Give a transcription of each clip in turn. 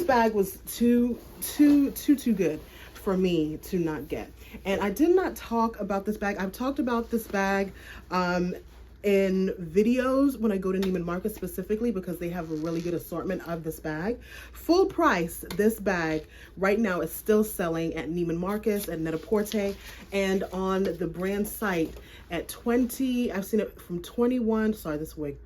This bag was too good for me to not get. And I did not talk about this bag. I've talked about this bag in videos when I go to Neiman Marcus specifically because they have a really good assortment of this bag. Full price, this bag right now is still selling at Neiman Marcus, at Net-a-Porter, and on the brand site at 20, I've seen it from 21, sorry, this wig.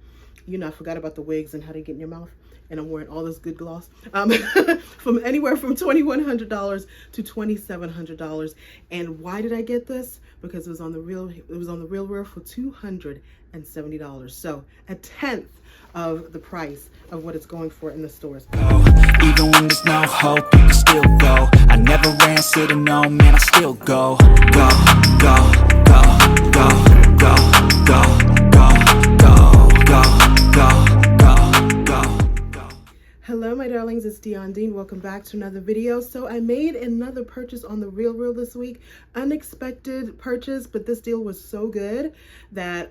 You know, I forgot about the wigs and how they get in your mouth. And I'm wearing all this good gloss. From anywhere from $2,100 to $2,700. And why did I get this? Because it was on the real for $270. So a tenth of the price of what it's going for in the stores. Even when there's no hope, you can still go. I never ran, said no, man, I still go. Go, go, go, go, go, go, go, go, go, go, go. Hello my darlings, it's Dion Dean. Welcome back to another video. So I made another purchase on the Real this week. Unexpected purchase, but this deal was so good that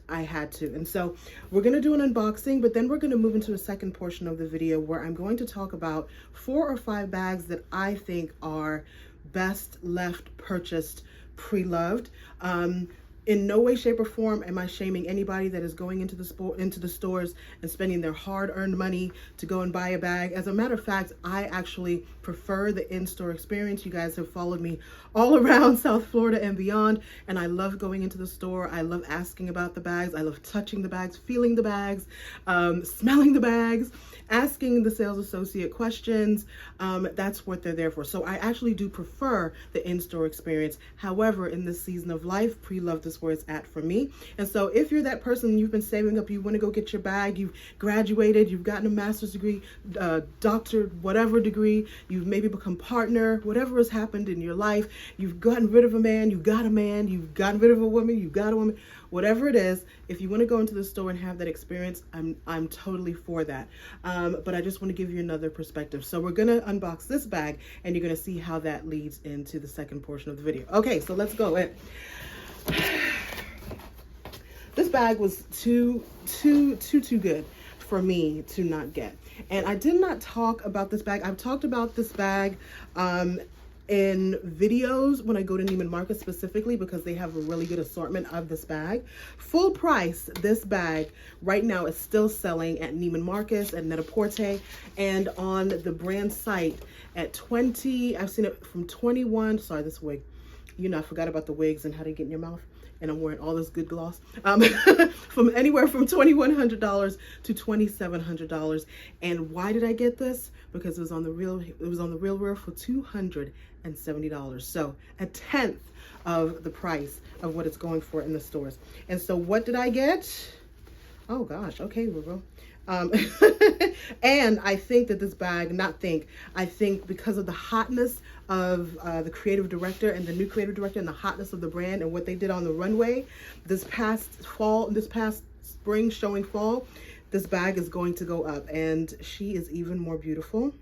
I had to. And so we're gonna do an unboxing, but then we're gonna move into a second portion of the video where I'm going to talk about 4 or 5 bags that I think are best left purchased pre-loved. In no way, shape, or form am I shaming anybody that is going into the stores and spending their hard-earned money to go and buy a bag. As a matter of fact, I actually prefer the in-store experience. You guys have followed me all around South Florida and beyond, and I love going into the store. I love asking about the bags. I love touching the bags, feeling the bags, smelling the bags, asking the sales associate questions. That's what they're there for. So I actually do prefer the in-store experience. However, in this season of life, pre-loved is where it's at for me. And so if you're that person, you've been saving up, you want to go get your bag, you've graduated, you've gotten a master's degree, doctorate, whatever degree, you've maybe become partner, whatever has happened in your life, you've gotten rid of a man, you've got a man, you've gotten rid of a woman, you've got a woman, whatever it is, if you want to go into the store and have that experience, I'm totally for that. But I just want to give you another perspective. So we're going to unbox this bag and you're going to see how that leads into the second portion of the video. Okay, so let's go in. This bag was too good for me to not get. And I did not talk about this bag. I've talked about this bag in videos when I go to Neiman Marcus specifically because they have a really good assortment of this bag. Full price, this bag right now is still selling at Neiman Marcus, at Net-a-Porter, and on the brand site at 20, I've seen it from 21, sorry, this wig. You know, I forgot about the wigs and how they get in your mouth. And I'm wearing all this good gloss. From anywhere from $2,100 to $2,700. And why did I get this? Because it was on the real for $270. So a tenth of the price of what it's going for in the stores. And so what did I get? Oh gosh, okay, Google. And I think that this bag, I think because of the hotness of the creative director and the new creative director and the hotness of the brand and what they did on the runway this past spring showing fall, this bag is going to go up and she is even more beautiful.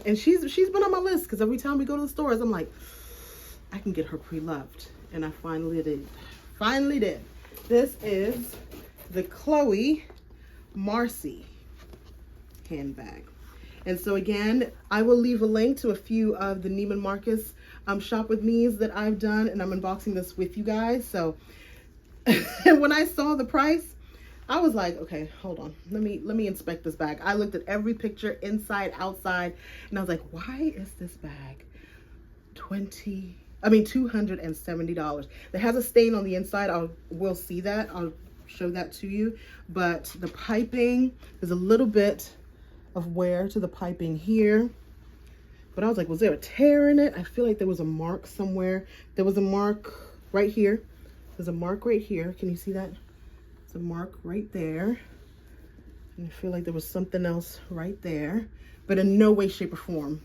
And she's been on my list because every time we go to the stores, I'm like, I can get her pre-loved. And I finally did. This is the Chloe Marcy handbag. And so again, I will leave a link to a few of the Neiman Marcus shop with me's that I've done, and I'm unboxing this with you guys. So when I saw the price, I was like, okay, hold on. Let me inspect this bag. I looked at every picture inside, outside, and I was like, why is this bag $270? It has a stain on the inside. We'll see that. I'll show that to you. But the piping, there's a little bit of wear to the piping here. But I was like, was there a tear in it? I feel like there was a mark somewhere. There was a mark right here. There's a mark right here. Can you see that? There's a mark right there. And I feel like there was something else right there. But in no way, shape, or form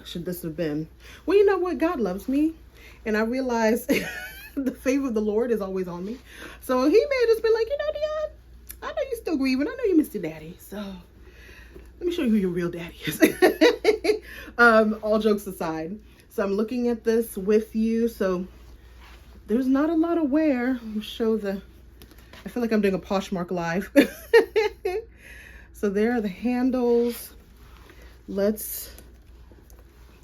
should this have been. Well, you know what? God loves me. And I realized the favor of the Lord is always on me. So he may have just been like, you know, Dion, I know you're still grieving. I know you missed your daddy. So let me show you who your real daddy is. All jokes aside. So I'm looking at this with you. So there's not a lot of wear. I'll show I feel like I'm doing a Poshmark live. So there are the handles. Let's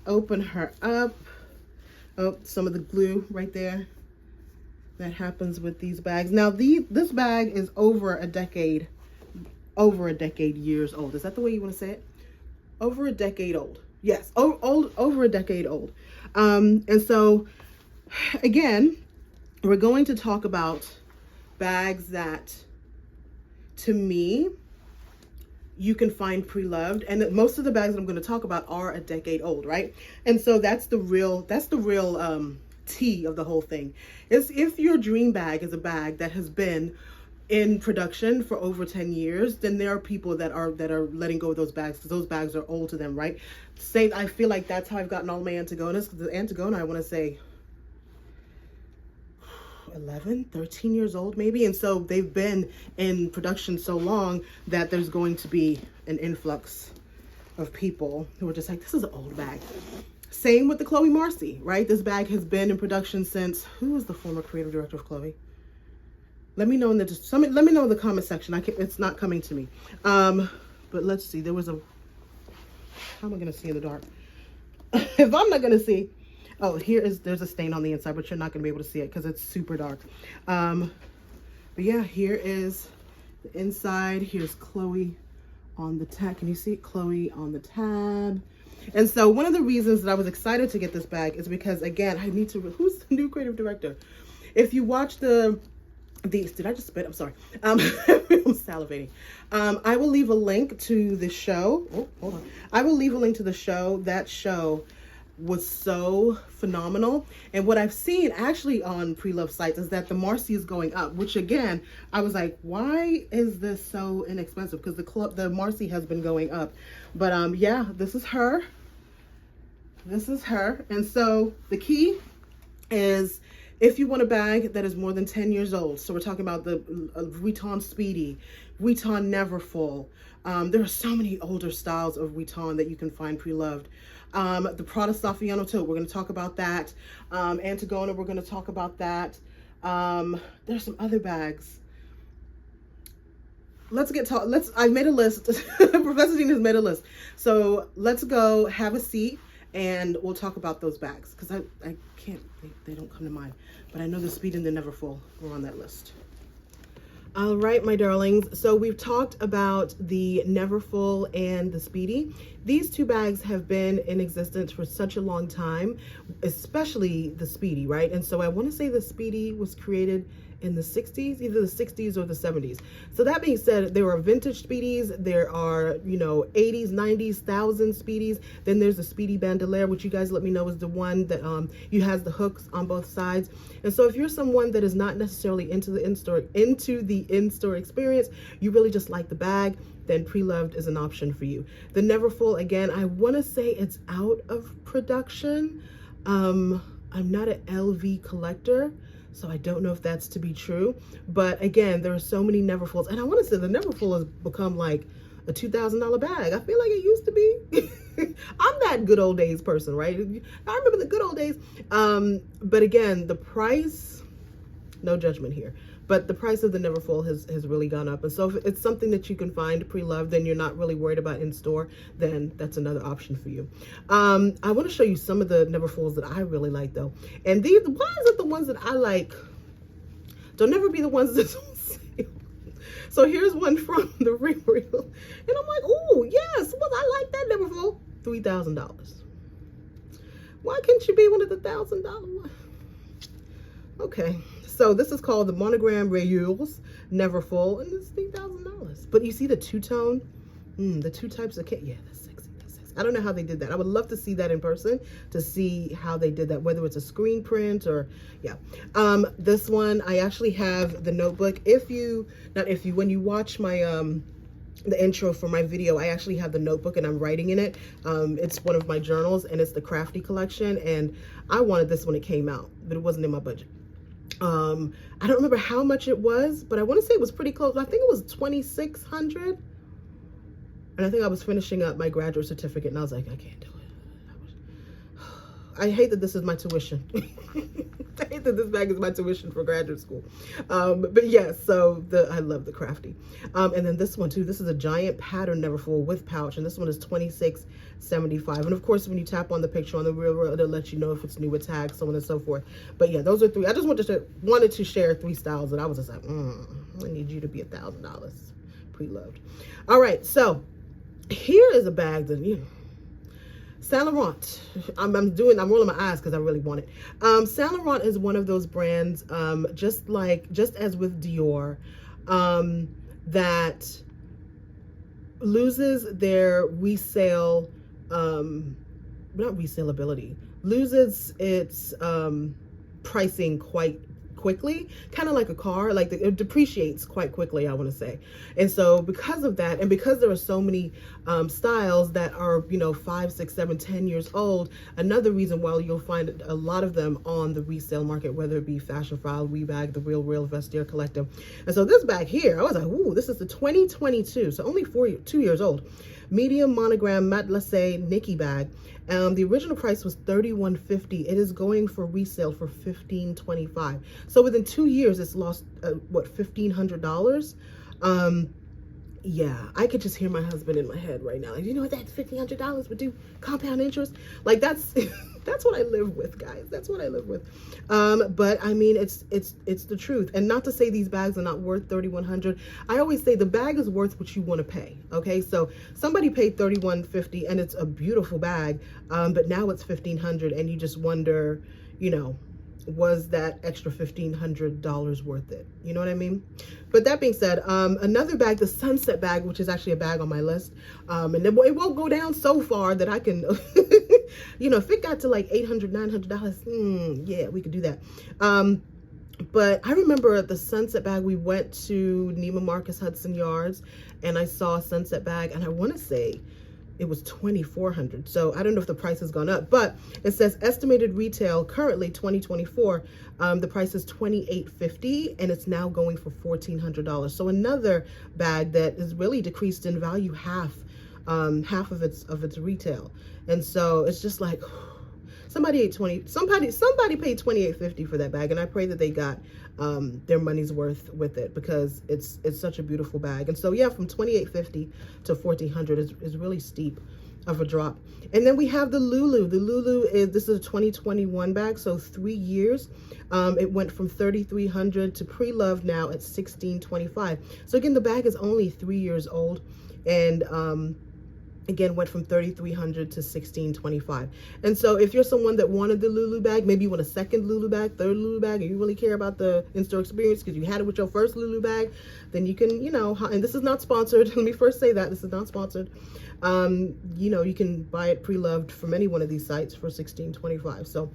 open her up. Oh, some of the glue right there. That happens with these bags. Now, this bag is over a decade years old. Is that the way you want to say it? Over a decade old. Yes, over a decade old. And so, again, we're going to talk about bags that, to me, you can find pre-loved, and most of the bags that I'm going to talk about are a decade old, right? And so that's the real tea of the whole thing. Is if your dream bag is a bag that has been in production for over 10 years, then there are people that are letting go of those bags because those bags are old to them, right? I feel like that's how I've gotten all my Antigonas. The Antigona, I want to say 11, 13 years old maybe. And so they've been in production so long that there's going to be an influx of people who are just like, this is an old bag. Same with the Chloe Marcy, right? This bag has been in production since, who was the former creative director of Chloe? Let me know in the comment section. It's not coming to me. But let's see, there was a, how am I going to see in the dark? If I'm not going to see, oh, there's a stain on the inside, but you're not going to be able to see it because it's super dark. But yeah, here is the inside. Here's Chloe on the tab. Can you see it? Chloe on the tab. And so one of the reasons that I was excited to get this bag is because, again, who's the new creative director? If you watch did I just spit? I'm sorry. I'm salivating. I will leave a link to the show. Oh, hold on. I will leave a link to the show. That show was so phenomenal. And what I've seen actually on Preloved sites is that the Marcy is going up, which again, I was like, why is this so inexpensive? Because the Marcy has been going up. But yeah, this is her. This is her. And so the key is, if you want a bag that is more than 10 years old, so we're talking about the Vuitton Speedy, Vuitton Neverfull. There are so many older styles of Vuitton that you can find pre-loved. The Prada Saffiano tote, we're going to talk about that. Antigona, we're going to talk about that. There's some other bags. I made a list. Professor Dean has made a list. So let's go have a seat and we'll talk about those bags. Because I can't, they don't come to mind. But I know the Speedy and the Neverfull were on that list. All right, my darlings. So we've talked about the Neverfull and the Speedy. These two bags have been in existence for such a long time, especially the Speedy, right? And so I want to say the Speedy was created in the 60s, either the 60s or the 70s. So that being said, there are vintage Speedies. There are, 80s, 90s, 1000 Speedies. Then there's the Speedy Bandolier, which you guys let me know is the one that has the hooks on both sides. And so if you're someone that is not necessarily into the in-store experience, you really just like the bag, then Preloved is an option for you. The Neverfull, again, I want to say it's out of production. I'm not an LV collector, so I don't know if that's to be true. But again, there are so many Neverfulls. And I want to say the Neverfull has become like a $2,000 bag. I feel like it used to be. I'm that good old days person, right? I remember the good old days. But again, the price, no judgment here, but the price of the Neverfull has really gone up. And so if it's something that you can find pre-loved, then you're not really worried about in store, then that's another option for you. I want to show you some of the Neverfulls that I really like though. And why is it the ones that I like don't never be the ones that's on sale? So here's one from the Real. And I'm like, oh yes, well, I like that Neverfull. $3,000. Why can't you be one of the $1,000 ones? Okay. So this is called the Monogram Rayures Neverfull, and it's $3,000. But you see the two-tone, the two types of yeah, that's sexy. That's sexy. I don't know how they did that. I would love to see that in person to see how they did that, whether it's a screen print or yeah. This one I actually have the notebook. When you watch my the intro for my video, I actually have the notebook and I'm writing in it. It's one of my journals and it's the Crafty collection, and I wanted this when it came out, but it wasn't in my budget. I don't remember how much it was, but I want to say it was pretty close. I think it was $2,600. And I think I was finishing up my graduate certificate and I was like, I can't do it. I hate that this is my tuition. I hate that this bag is my tuition for graduate school. But yes, so I love the crafty. And then this one too, this is a giant pattern Neverfull with pouch, and this one is $26.75. And of course, when you tap on the picture on the real world, it'll let you know if it's new with tags, so on and so forth. But yeah, those are three. I just wanted to share three styles that I was just like, I need you to be $1,000 pre-loved. All right, so here is a bag that, you know, Saint Laurent. I'm rolling my eyes because I really want it. Saint Laurent is one of those brands, just as with Dior, that loses their resale, not resaleability, loses its pricing quite quickly, kind of like a car, like it depreciates quite quickly, I want to say. And so because of that, and because there are so many styles that are, you know, 5, 6, 7, 10 years old, another reason why you'll find a lot of them on the resale market, whether it be Fashion File, WeBag, the Real Vestiaire Collective. And so this bag here, I was like, ooh, this is the 2022, so only 2 years old, medium monogram matelassé Nikki bag. The original price was $31.50. It is going for resale for $15.25. So within 2 years, it's lost what, $1,500. Yeah, I could just hear my husband in my head right now. Like, you know what, that $1,500 would do compound interest. Like that's that's what I live with, guys. That's what I live with. But I mean, it's the truth. And not to say these bags are not worth $3,100. I always say the bag is worth what you want to pay. Okay, so somebody paid $31.50 and it's a beautiful bag, but now it's $1,500, and you just wonder, you know, was that extra $1,500 worth it? You know what I mean? But that being said, another bag, the Sunset bag, which is actually a bag on my list, and it won't go down so far that I can, you know, if it got to like $800, $900, yeah, we could do that. But I remember the Sunset bag, we went to Neiman Marcus Hudson Yards, and I saw a Sunset bag, and I want to say it was $2,400. So I don't know if the price has gone up, but it says estimated retail currently 2024. The price is $2,850, and it's now going for $1,400. So another bag that is really decreased in value, half of its retail. And so it's just like, somebody paid $28.50 for that bag, and I pray that they got their money's worth with it, because it's such a beautiful bag. And so yeah, from $28.50 to $1,400 is really steep of a drop. And then we have the Lulu. The Lulu this is a 2021 bag, so 3 years. It went from $3,300 to Preloved now at $1,625. So again, the bag is only 3 years old, and again, went from $3,300 to $1,625. And so if you're someone that wanted the Lulu bag, maybe you want a second Lulu bag, third Lulu bag, and you really care about the in-store experience because you had it with your first Lulu bag, then you can, you know, and this is not sponsored. Let me first say that this is not sponsored. You know, you can buy it pre-loved from any one of these sites for $1,625. So,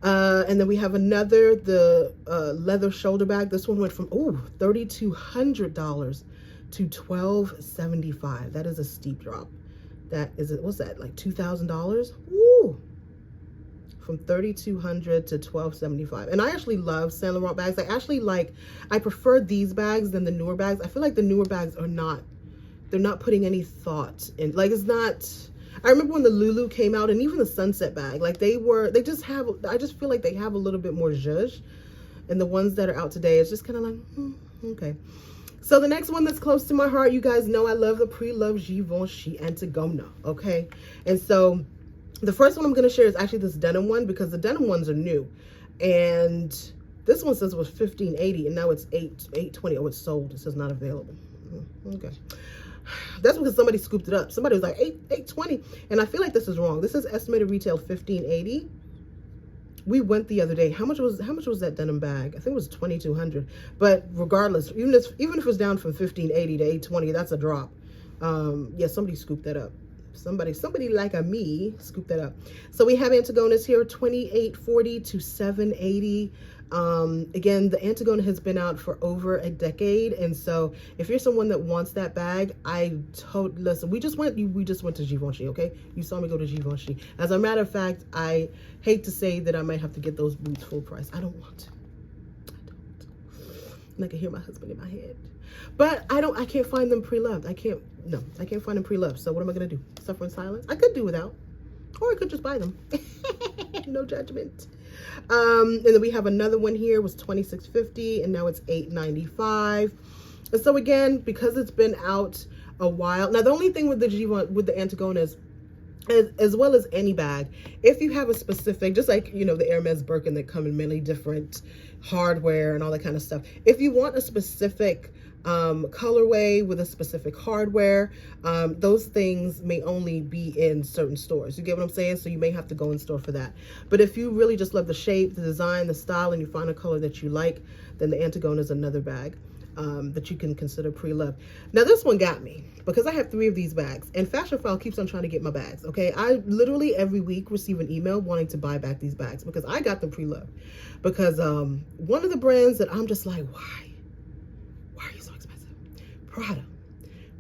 and then we have another, the leather shoulder bag. This one went from, $3,200 to $1,275. That is a steep drop. That is, what's that, like $2,000? Woo! From $3,200 to $1,275. And I actually love Saint Laurent bags. I prefer these bags than the newer bags. I feel like the newer bags are not, they're not putting any thought in, like, it's not, I remember when the Lulu came out, and even the Sunset bag, like I just feel like they have a little bit more zhuzh. And the ones that are out today, it's just kind of like, okay. So the next one that's close to my heart, you guys know I love the Preloved Givenchy Antigona, okay? And so the first one I'm going to share is actually this denim one, because the denim ones are new. And this one says it was $1,580, and now it's $820. Oh, it's sold. It says not available. Okay. That's because somebody scooped it up. Somebody was like, $820. And I feel like this is wrong. This is estimated retail $1,580. We went the other day. How much was that denim bag? I think it was $2,200. But regardless, even if it was down from $1,580 to $820, that's a drop. Yeah, somebody scooped that up. Somebody like a me scooped that up. So we have Antigonas here, $2,840 to $780. Again, the Antigona has been out for over a decade, and so if you're someone that wants that bag, listen, we just went to Givenchy, okay? You saw me go to Givenchy. As a matter of fact, I hate to say that I might have to get those boots full price. I don't want to. And I can hear my husband in my head. But I can't find them pre-loved. I can't find them pre-loved. So what am I gonna do? Suffer in silence? I could do without. or I could just buy them. No judgment. And then we have another one here. It was $26.50 and now it's $8.95. And so again, because it's been out a while. Now the only thing with the Antigone is, as well as any bag, if you have a specific, just like, you know, the Hermes Birkin that come in many different hardware and all that kind of stuff. If you want a specific colorway with a specific hardware, those things may only be in certain stores. You get what I'm saying? So you may have to go in store for that. But if you really just love the shape, the design, the style, and you find a color that you like, then the Antigone is another bag that you can consider pre-loved. Now this one got me because I have 3 of these bags, and Fashionphile keeps on trying to get my bags. Okay, I literally every week receive an email wanting to buy back these bags because I got them pre-loved. Because one of the brands that I'm just like, why are you so expensive? Prada.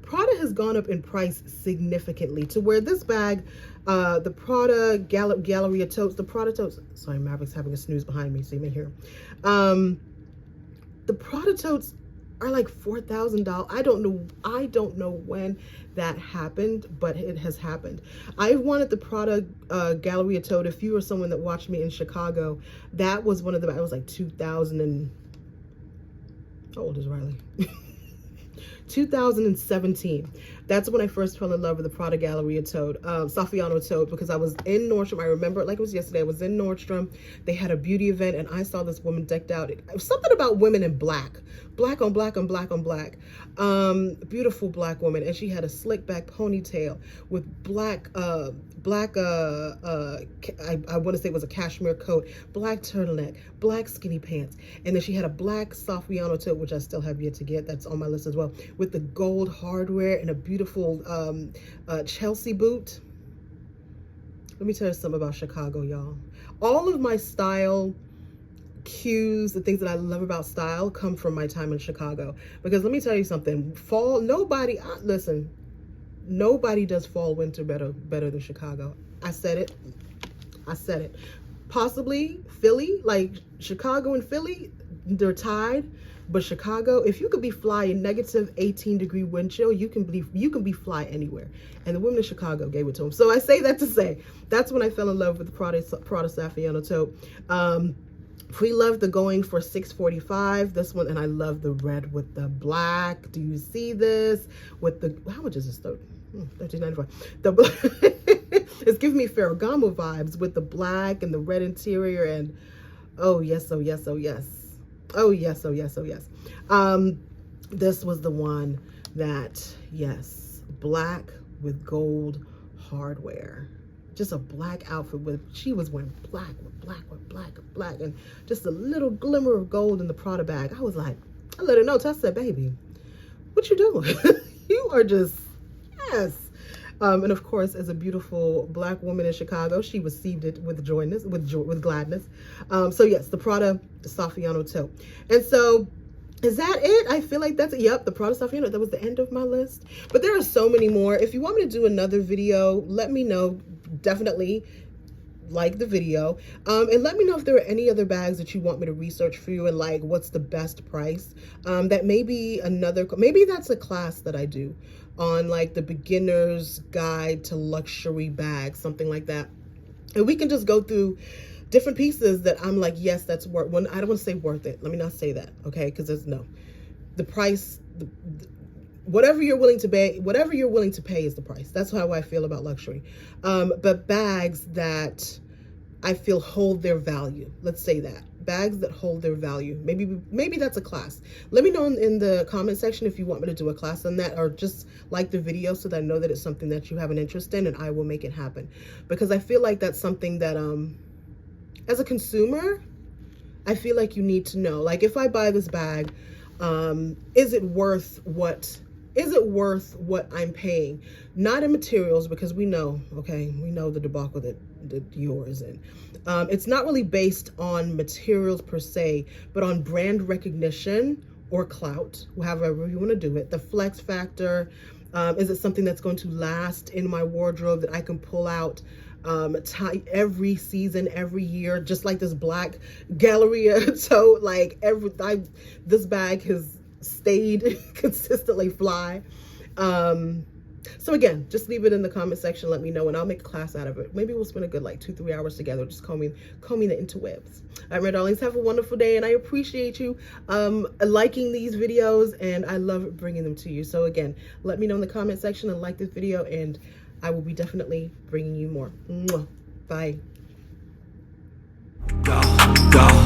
Prada has gone up in price significantly to where this bag, the Prada Galleria totes, the Prada totes. Sorry, Maverick's having a snooze behind me, so you may hear him. The Prada totes are like $4,000. I don't know when that happened, but it has happened. I wanted the Prada Galleria tote. If you were someone that watched me in Chicago, that was one of the, I was like 2000 and, how old is Riley? 2017. That's when I first fell in love with the Prada Galleria tote, Saffiano tote, because I was in Nordstrom. I remember it like it was yesterday. I was in Nordstrom. They had a beauty event and I saw this woman decked out. It was something about women in black on black on black on black. Beautiful black woman. And she had a slick back ponytail with black, I want to say it was a cashmere coat, black turtleneck, black skinny pants. And then she had a black Saffiano tote, which I still have yet to get. That's on my list as well, with the gold hardware and a beautiful Chelsea boot. Let me tell you something about Chicago, y'all. All of my style cues, the things that I love about style come from my time in Chicago. Because let me tell you something, fall, nobody does fall winter better than Chicago. I said it. Possibly Philly, like Chicago and Philly, they're tied. But Chicago, if you could be fly in negative 18-degree wind chill, you can be fly anywhere. And the women of Chicago gave it to them. So I say that to say, that's when I fell in love with the Prada Saffiano tote. Preloved the going for $6.45. This one, and I love the red with the black. Do you see this? With the, how much is this though? $13.95. The black, it's giving me Ferragamo vibes with the black and the red interior, and oh yes, oh yes, oh yes. Oh yes, oh yes, oh yes. This was the one that, yes, black with gold hardware. Just a black outfit with, she was wearing black with black with black with black, and just a little glimmer of gold in the Prada bag. I was like, I let her know. I said, baby, what you doing? You are just, yes. And of course, as a beautiful black woman in Chicago, she received it with joyness, with gladness. So yes, the Prada Saffiano tote. And so, is that it? I feel like that's it. Yep, the Prada Saffiano. That was the end of my list. But there are so many more. If you want me to do another video, let me know. Definitely like the video. And let me know if there are any other bags that you want me to research for you, and like what's the best price. That may be another, maybe that's a class that I do on like the beginner's guide to luxury bags, something like that. And we can just go through different pieces that I'm like, yes, that's worth, I don't want to say worth it. Let me not say that, okay? Because there's no, the price, whatever you're willing to pay, is the price. That's how I feel about luxury. But bags that I feel hold their value. Let's say that. Bags that hold their value. Maybe that's a class. Let me know in the comment section if you want me to do a class on that, or just like the video so that I know that it's something that you have an interest in, and I will make it happen. Because I feel like that's something that, as a consumer, I feel like you need to know. Like, if I buy this bag, is it worth what I'm paying? Not in materials, because we know, okay, we know the debacle that Dior is in. It's not really based on materials per se, but on brand recognition or clout, however you want to do it. The flex factor, is it something that's going to last in my wardrobe that I can pull out every season, every year, just like this black Galleria tote. Like this bag has stayed consistently fly. So again, just leave it in the comment section. Let me know, and I'll make a class out of it. Maybe we'll spend a good like 2-3 hours together just combing the interwebs. All right, my darlings, have a wonderful day, and I appreciate you liking these videos, and I love bringing them to you. So again, let me know in the comment section and like this video, and I will be definitely bringing you more. Mwah. Bye. Go, go.